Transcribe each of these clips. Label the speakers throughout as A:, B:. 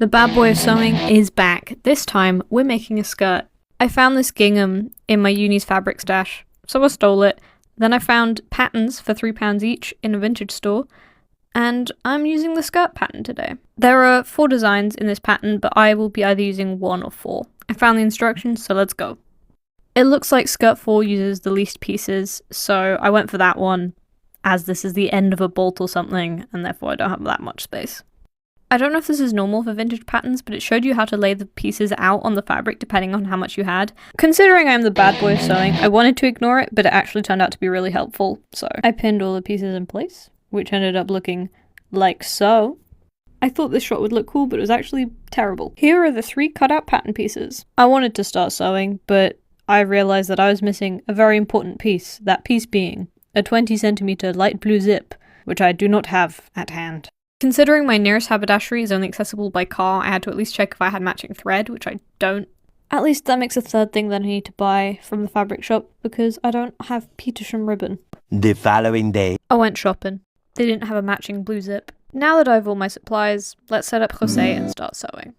A: The bad boy of sewing is back. This time, we're making a skirt. I found this gingham in my uni's fabric stash, so I stole it. Then I found patterns for £3 each in a vintage store, and I'm using the skirt pattern today. There are 4 designs in this pattern, but I will be either using 1 or 4. I found the instructions, so let's go. It looks like skirt 4 uses the least pieces, so I went for that one, as this is the end of a bolt or something, and therefore I don't have that much space. I don't know if this is normal for vintage patterns, but it showed you how to lay the pieces out on the fabric depending on how much you had. Considering I'm the bad boy of sewing, I wanted to ignore it, but it actually turned out to be really helpful, so I pinned all the pieces in place, which ended up looking like so. I thought this shot would look cool, but it was actually terrible. Here are the 3 cutout pattern pieces. I wanted to start sewing, but I realized that I was missing a very important piece, that piece being a 20cm light blue zip, which I do not have at hand. Considering my nearest haberdashery is only accessible by car, I had to at least check if I had matching thread, which I don't. At least that makes a third thing that I need to buy from the fabric shop, because I don't have Petersham ribbon.
B: The following day,
A: I went shopping. They didn't have a matching blue zip. Now that I have all my supplies, let's set up Jose and start sewing.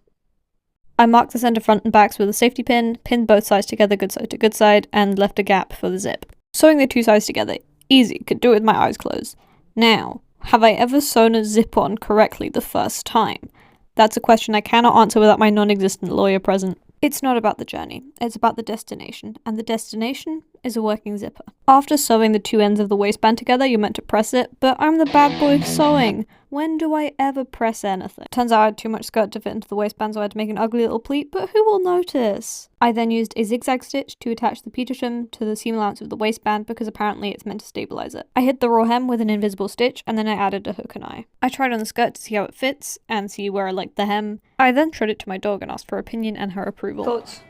A: I marked the center front and backs with a safety pin, pinned both sides together good side to good side, and left a gap for the zip. Sewing the 2 sides together, easy, could do it with my eyes closed. Now, have I ever sewn a zip-on correctly the first time? That's a question I cannot answer without my non-existent lawyer present. It's not about the journey, it's about the destination, and the destination is a working zipper. After sewing the 2 ends of the waistband together, you're meant to press it, but I'm the bad boy of sewing. When do I ever press anything? Turns out I had too much skirt to fit into the waistband, so I had to make an ugly little pleat, but who will notice? I then used a zigzag stitch to attach the Petersham to the seam allowance of the waistband, because apparently it's meant to stabilize it. I hid the raw hem with an invisible stitch, and then I added a hook and eye. I tried on the skirt to see how it fits, and see where I liked the hem. I then showed it to my dog and asked for her opinion and her approval.
C: Thoughts?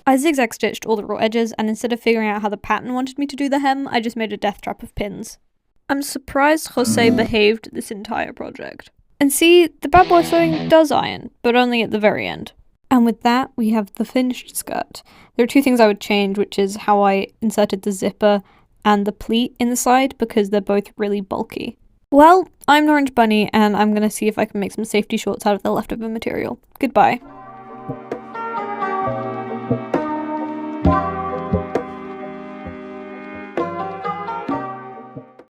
A: I zigzag stitched all the raw edges, and instead of figuring out how the pattern wanted me to do the hem, I just made a death trap of pins. I'm surprised Jose behaved this entire project. And see, the bad boy sewing does iron, but only at the very end. And with that, we have the finished skirt. There are 2 things I would change, which is how I inserted the zipper and the pleat in the side, because they're both really bulky. Well, I'm Norange Bunny, and I'm gonna see if I can make some safety shorts out of the leftover material. Goodbye.